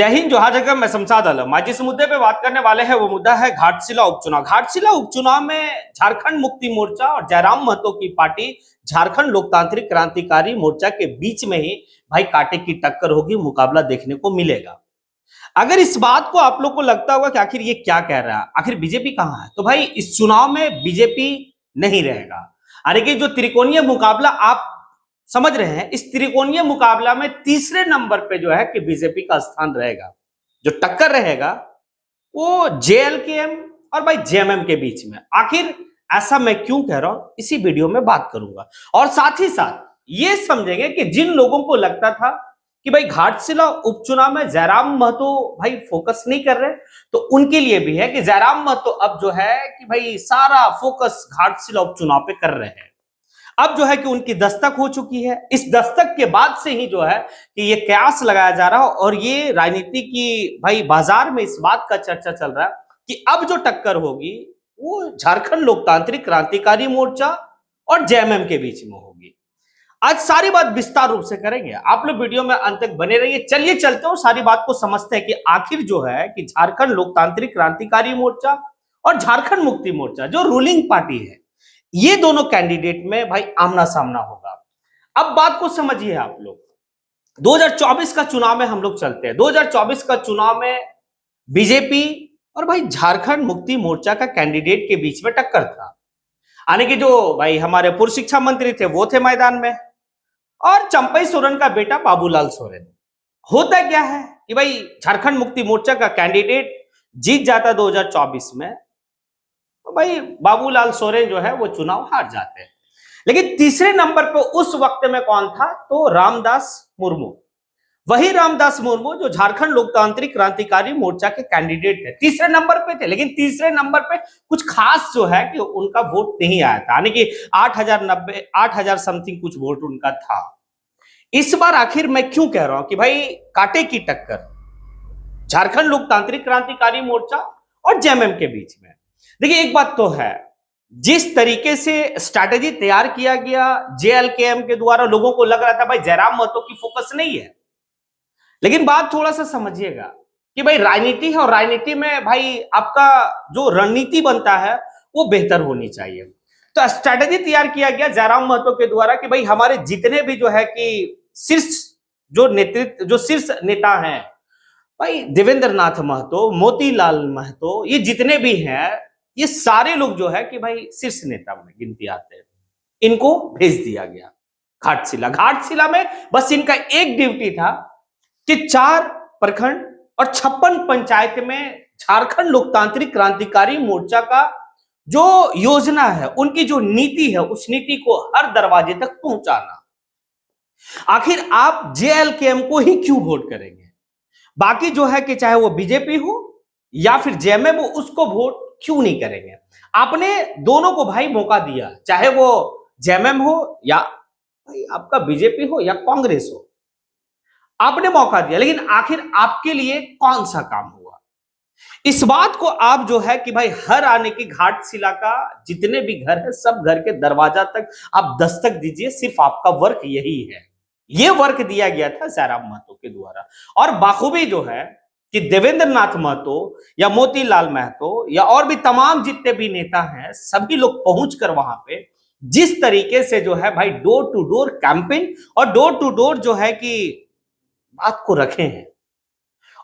जय हिंद, जोहार जगह। मैं शमशाद आलम। आज जिस मुद्दे पे बात करने वाले हैं वो मुद्दा है घाटशिला उपचुनाव। घाटशिला उपचुनाव में झारखंड मुक्ति मोर्चा और जयराम महतो की पार्टी झारखंड लोकतांत्रिक क्रांतिकारी मोर्चा के बीच में ही भाई कांटे की टक्कर होगी, मुकाबला देखने को मिलेगा। अगर इस बात को आप लोग को लगता होगा कि आखिर ये क्या कह रहा है, आखिर बीजेपी कहां है, तो भाई इस चुनाव में बीजेपी नहीं रहेगा। अरे कि जो त्रिकोणीय मुकाबला आप समझ रहे हैं, इस त्रिकोणीय मुकाबला में तीसरे नंबर पे जो है कि बीजेपी का स्थान रहेगा। जो टक्कर रहेगा वो जेएलकेएम और भाई जेएमएम के बीच में। आखिर ऐसा मैं क्यों कह रहा हूं, इसी वीडियो में बात करूंगा। और साथ ही साथ ये समझेंगे कि जिन लोगों को लगता था कि भाई घाटशिला उपचुनाव में जयराम महतो भाई फोकस नहीं कर रहे, तो उनके लिए भी है कि जयराम महतो अब जो है कि भाई सारा फोकस घाटशिला उपचुनाव पे कर रहे हैं। अब जो है कि उनकी दस्तक हो चुकी है। इस दस्तक के बाद से ही जो है कि ये कयास लगाया जा रहा है और ये राजनीति की भाई बाजार में इस बात का चर्चा चल रहा है कि अब जो टक्कर होगी वो झारखंड लोकतांत्रिक क्रांतिकारी मोर्चा और जेएमएम के बीच में होगी। आज सारी बात विस्तार रूप से करेंगे, आप लोग वीडियो में अंत तक बने रहिए। चलिए चलते हैं और सारी बात को समझते हैं कि आखिर जो है कि झारखंड लोकतांत्रिक क्रांतिकारी मोर्चा और झारखंड मुक्ति मोर्चा जो रूलिंग पार्टी है, ये दोनों कैंडिडेट में भाई आमना सामना होगा। अब बात को समझिए आप लोग। 2024 का चुनाव में हम लोग चलते हैं। 2024 का चुनाव में बीजेपी और भाई झारखंड मुक्ति मोर्चा का कैंडिडेट के बीच में टक्कर था। यानी कि जो भाई हमारे पूर्व शिक्षा मंत्री थे वो थे मैदान में, और चंपई सोरेन का बेटा बाबूलाल सोरेन। होता क्या है कि भाई झारखंड मुक्ति मोर्चा का कैंडिडेट जीत जाता 2024 में, तो भाई बाबूलाल सोरेन जो है वो चुनाव हार जाते हैं। लेकिन तीसरे नंबर पे उस वक्त में कौन था, तो रामदास मुर्मू। वही रामदास मुर्मू जो झारखंड लोकतांत्रिक क्रांतिकारी मोर्चा के कैंडिडेट थे, तीसरे नंबर पे थे। लेकिन तीसरे नंबर पे कुछ खास जो है कि उनका वोट नहीं आया था, यानी कि 8,000 समथिंग कुछ वोट उनका था। इस बार आखिर मैं क्यों कह रहा हूं कि भाई कांटे की टक्कर झारखंड लोकतांत्रिक क्रांतिकारी मोर्चा और जेएमएम के बीच में। देखिए एक बात तो है, जिस तरीके से स्ट्रैटेजी तैयार किया गया जेएलकेएम के द्वारा, लोगों को लग रहा था भाई जयराम महतो की फोकस नहीं है। लेकिन बात थोड़ा सा समझिएगा कि भाई राजनीति है और राजनीति में भाई आपका जो रणनीति बनता है वो बेहतर होनी चाहिए। तो स्ट्रैटेजी तैयार किया गया जयराम महतो के द्वारा कि भाई हमारे जितने भी जो है कि शीर्ष नेता हैं, भाई देवेंद्र नाथ महतो, मोतीलाल महतो, ये जितने भी हैं, ये सारे लोग जो है कि भाई शीर्ष नेता में गिनती आते हैं। इनको भेज दिया गया घाटशिला में। बस इनका एक ड्यूटी था कि 4 प्रखंड और 56 पंचायत में झारखंड लोकतांत्रिक क्रांतिकारी मोर्चा का जो योजना है, उनकी जो नीति है, उस नीति को हर दरवाजे तक पहुंचाना। आखिर आप जेएलकेएम को ही क्यों वोट करेंगे? बाकी जो है कि चाहे वो बीजेपी हो या फिर जेएमएम हो, उसको वोट क्यों नहीं करेंगे? आपने दोनों को भाई मौका दिया, चाहे वो जेएमएम हो या भाई आपका बीजेपी हो या कांग्रेस हो, आपने मौका दिया। लेकिन आखिर आपके लिए कौन सा काम हुआ? इस बात को आप जो है कि भाई हर आने की घाटशिला का जितने भी घर है, सब घर के दरवाजा तक आप दस्तक दीजिए। सिर्फ आपका वर्क यही है। ये वर्क दिया गया था जयराम महतो के द्वारा, और बाखूबी जो है कि देवेंद्र नाथ महतो या मोतीलाल महतो या और भी तमाम जितने भी नेता हैं, सभी लोग पहुंचकर वहां पे जिस तरीके से जो है भाई डोर टू डोर कैंपेन और डोर टू डोर जो है कि बात को रखे हैं।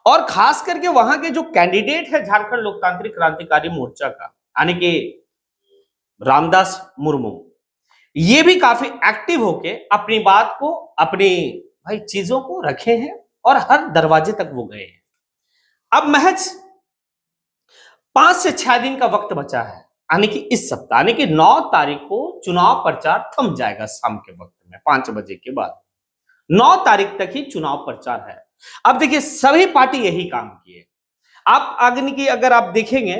और खास करके वहां के जो कैंडिडेट है झारखंड लोकतांत्रिक क्रांतिकारी मोर्चा का, यानी कि रामदास मुर्मू, ये भी काफी एक्टिव होके अपनी बात को, अपनी भाई चीजों को रखे हैं और हर दरवाजे तक वो गए हैं। अब महज 5 से 6 दिन का वक्त बचा है, यानी कि इस सप्ताह, यानी कि 9 तारीख को चुनाव प्रचार थम जाएगा। शाम के वक्त में 5 बजे के बाद 9 तारीख तक ही चुनाव प्रचार है। अब देखिए सभी पार्टी यही काम किए। आप अग्नि की अगर आप देखेंगे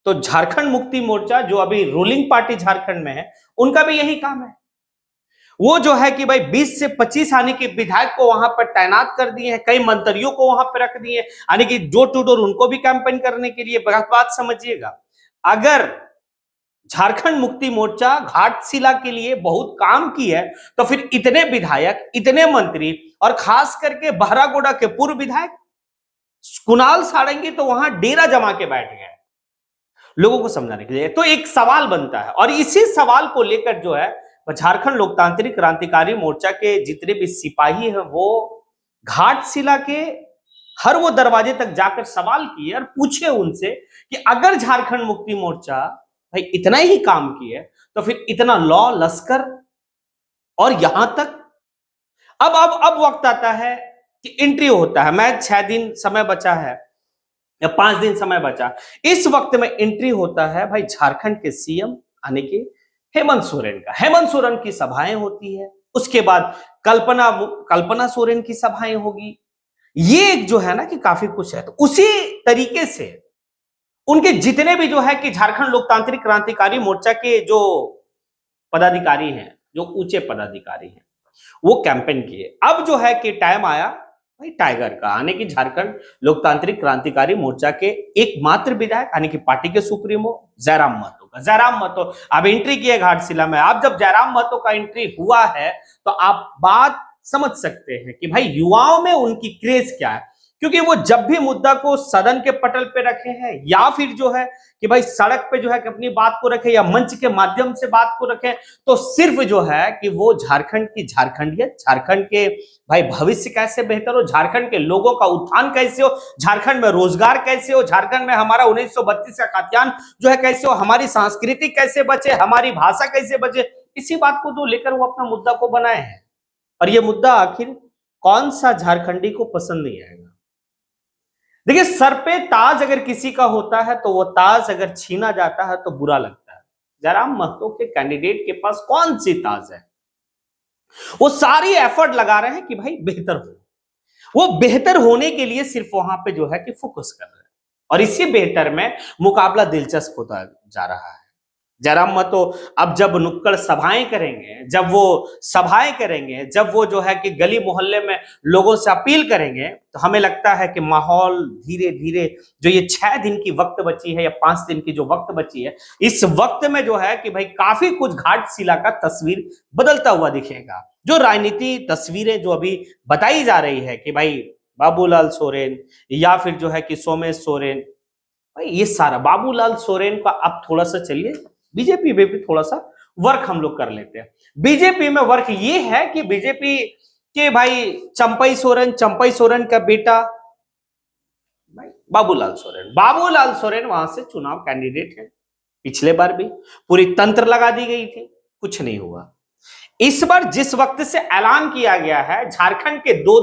तो झारखंड मुक्ति मोर्चा जो अभी रूलिंग पार्टी झारखंड में है, उनका भी यही काम है। वो जो है कि भाई 20 से 25 आने के विधायक को वहां पर तैनात कर दिए हैं, कई मंत्रियों को वहां पर रख दिए, यानी कि डोर टू डोर उनको भी कैंपेन करने के लिए। बात समझिएगा, अगर झारखंड मुक्ति मोर्चा घाटशिला के लिए बहुत काम की है, तो फिर इतने विधायक, इतने मंत्री और खास करके बहरागोड़ा के पूर्व विधायक, कुणाल सारंगी तो वहां डेरा जमा के बैठ गए लोगों को समझाने के लिए। तो एक सवाल बनता है और इसी सवाल को लेकर जो है झारखंड लोकतांत्रिक क्रांतिकारी मोर्चा के जितने भी सिपाही हैं वो घाटशिला के हर वो दरवाजे तक जाकर सवाल किए और पूछे उनसे कि अगर झारखंड मुक्ति मोर्चा भाई इतना ही काम किए तो फिर इतना लॉ लश्कर और यहां तक अब वक्त आता है कि एंट्री होता है। मैं 6 दिन समय बचा है या 5 दिन समय बचा, इस वक्त में एंट्री होता है भाई झारखंड के सीएम आने के हेमंत सोरेन का। हेमंत सोरेन की सभाएं होती है, उसके बाद कल्पना सोरेन की सभाएं होगी। ये एक जो है ना कि काफी कुछ है। तो उसी तरीके से उनके जितने भी जो है कि झारखंड लोकतांत्रिक क्रांतिकारी मोर्चा के जो पदाधिकारी हैं, जो ऊंचे पदाधिकारी हैं, वो कैंपेन किए। अब जो है कि टाइम आया भाई टाइगर का आने की। झारखंड लोकतांत्रिक क्रांतिकारी मोर्चा के एकमात्र विधायक यानी कि पार्टी के सुप्रीमो जयराम महतो का। जयराम महतो अब एंट्री किए घाटशिला में। अब जब जयराम महतो का एंट्री हुआ है तो आप बात समझ सकते हैं कि भाई युवाओं में उनकी क्रेज क्या है, क्योंकि वो जब भी मुद्दा को सदन के पटल पे रखे हैं या फिर जो है कि भाई सड़क पे जो है कि अपनी बात को रखे या मंच के माध्यम से बात को रखे, तो सिर्फ जो है कि वो झारखंड की झारखंडियत, झारखंड के भाई भविष्य कैसे बेहतर हो, झारखंड के लोगों का उत्थान कैसे हो, झारखंड में रोजगार कैसे हो, झारखंड में हमारा 1932 का खाद्यान्न जो है कैसे हो, हमारी संस्कृति कैसे बचे, हमारी भाषा कैसे बचे, इसी बात को तो लेकर वो अपना मुद्दा को बनाए हैं। और ये मुद्दा आखिर कौन सा झारखंडी को पसंद नहीं आएगा। देखिए, सर पे ताज अगर किसी का होता है तो वो ताज अगर छीना जाता है तो बुरा लगता है। जयराम महतो के कैंडिडेट के पास कौन सी ताज है? वो सारी एफर्ट लगा रहे हैं कि भाई बेहतर हो। वो बेहतर होने के लिए सिर्फ वहां पे जो है कि फोकस कर रहे हैं और इसी बेहतर में मुकाबला दिलचस्प होता जा रहा है। जयराम महतो अब जब नुक्कड़ सभाएं करेंगे, जब वो जो है कि गली मोहल्ले में लोगों से अपील करेंगे, तो हमें लगता है कि माहौल धीरे धीरे जो ये 6 दिन की वक्त बची है या 5 दिन की जो वक्त बची है, इस वक्त में जो है कि भाई काफी कुछ घाटशिला का तस्वीर बदलता हुआ दिखेगा। जो राजनीति तस्वीरें जो अभी बताई जा रही है कि भाई बाबूलाल सोरेन या फिर जो है कि सोमेश सोरेन, भाई ये सारा बाबूलाल सोरेन का अब थोड़ा सा चलिए बीजेपी में भी थोड़ा सा वर्क हम लोग कर लेते हैं। बीजेपी में वर्क ये है कि बीजेपी के भाई चंपई सोरेन का बेटा भाई बाबूलाल सोरेन वहां से चुनाव कैंडिडेट है। पिछले बार भी पूरी तंत्र लगा दी गई थी, कुछ नहीं हुआ। इस बार जिस वक्त से ऐलान किया गया है, झारखंड के दो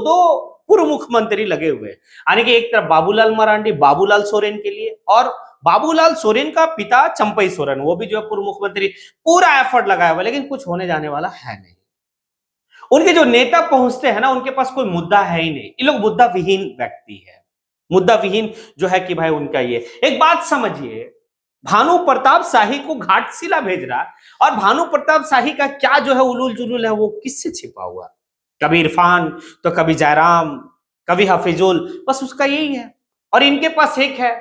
पूर्व मुख्यमंत्री लगे हुए, यानी कि एक तरफ बाबूलाल मरांडी बाबूलाल सोरेन के लिए और बाबूलाल सोरेन का पिता चंपई सोरेन, वो भी जो है पूर्व मुख्यमंत्री, पूरा एफर्ट लगाया हुआ, लेकिन कुछ होने जाने वाला है नहीं। उनके जो नेता पहुंचते हैं ना, उनके पास कोई मुद्दा है ही नहीं। ये लोग मुद्दा विहीन व्यक्ति है, मुद्दा विहीन जो है कि भाई उनका ये। एक बात समझिए, भानु प्रताप शाही को घाटशिला भेज रहा और भानु प्रताप शाही का क्या जो है उलूल जुलूल है, वो किससे छिपा हुआ? कभी इरफान तो कभी जयराम, कभी हफीजुल, बस उसका यही है। और इनके पास एक है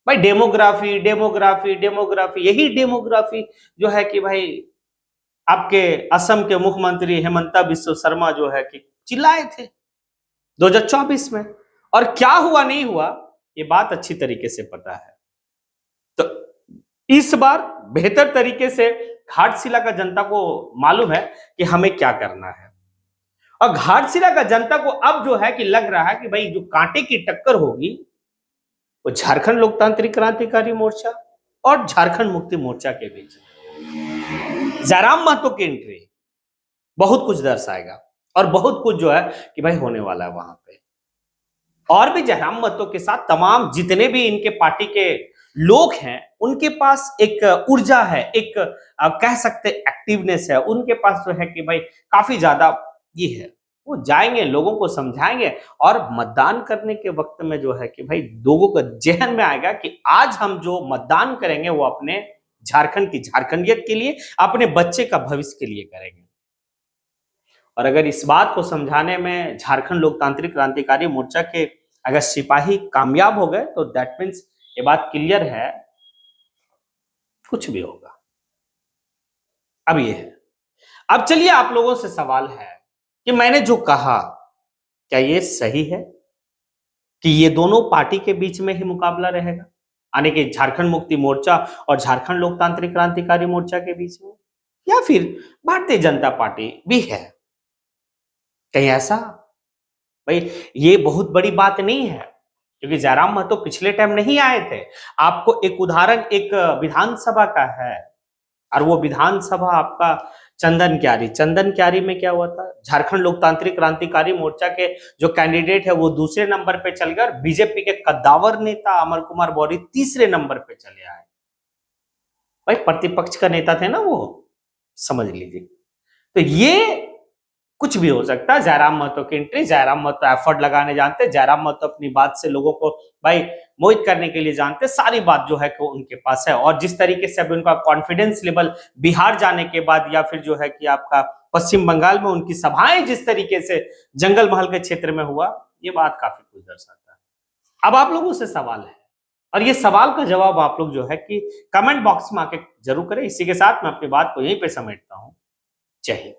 भाई डेमोग्राफी डेमोग्राफी डेमोग्राफी। यही डेमोग्राफी जो है कि भाई आपके असम के मुख्यमंत्री हेमंता बिस्व शर्मा जो है कि चिल्लाए थे 2024 में, और क्या हुआ नहीं हुआ ये बात अच्छी तरीके से पता है। तो इस बार बेहतर तरीके से घाटशिला का जनता को मालूम है कि हमें क्या करना है, और घाटशिला का जनता को अब जो है कि लग रहा है कि भाई जो कांटे की टक्कर होगी वो झारखंड लोकतांत्रिक क्रांतिकारी मोर्चा और झारखंड मुक्ति मोर्चा के बीच। जयराम महतो की एंट्री बहुत कुछ दर्शाएगा और बहुत कुछ जो है कि भाई होने वाला है वहां पे। और भी जयराम महतो के साथ तमाम जितने भी इनके पार्टी के लोग हैं, उनके पास एक ऊर्जा है, एक कह सकते एक्टिवनेस है उनके पास जो है कि भाई काफी ज्यादा ये है। वो जाएंगे, लोगों को समझाएंगे और मतदान करने के वक्त में जो है कि भाई लोगों को जहन में आएगा कि आज हम जो मतदान करेंगे वो अपने झारखंड की झारखंडियत के लिए, अपने बच्चे का भविष्य के लिए करेंगे। और अगर इस बात को समझाने में झारखंड लोकतांत्रिक क्रांतिकारी मोर्चा के अगर सिपाही कामयाब हो गए तो दैट मीन्स ये बात क्लियर है, कुछ भी होगा। अब ये है, अब चलिए आप लोगों से सवाल है कि मैंने जो कहा क्या ये सही है? कि ये दोनों पार्टी के बीच में ही मुकाबला रहेगा, यानी कि झारखंड मुक्ति मोर्चा और झारखंड लोकतांत्रिक क्रांतिकारी मोर्चा के बीच में, या फिर भारतीय जनता पार्टी भी है? कहीं ऐसा? भाई ये बहुत बड़ी बात नहीं है, क्योंकि जयराम महतो पिछले टाइम नहीं आए थे। आपको एक उदाहरण एक विधानसभा का है, और वो विधानसभा आपका चंदन क्यारी में क्या हुआ था, झारखंड लोकतांत्रिक क्रांतिकारी मोर्चा के जो कैंडिडेट है वो दूसरे नंबर पे चल गए, और बीजेपी के कद्दावर नेता अमर कुमार मौर्य तीसरे नंबर पे चले आए। भाई प्रतिपक्ष का नेता थे ना वो, समझ लीजिए। तो ये कुछ भी हो सकता है। जयराम महतो की एंट्री, जयराम महतो एफर्ट लगाने जानते, जयराम महतो अपनी बात से लोगों को भाई मोहित करने के लिए जानते, सारी बात जो है कि उनके पास है। और जिस तरीके से अभी उनका कॉन्फिडेंस लेवल बिहार जाने के बाद, या फिर जो है कि आपका पश्चिम बंगाल में उनकी सभाएं जिस तरीके से जंगल महल के क्षेत्र में हुआ, ये बात काफी कुछ दर्शाता है। अब आप लोगों से सवाल है, और ये सवाल का जवाब आप लोग जो है कि कमेंट बॉक्स में आके जरूर करें। इसी के साथ मैं अपनी बात को यहीं पे समेटता हूं। जय हिंद।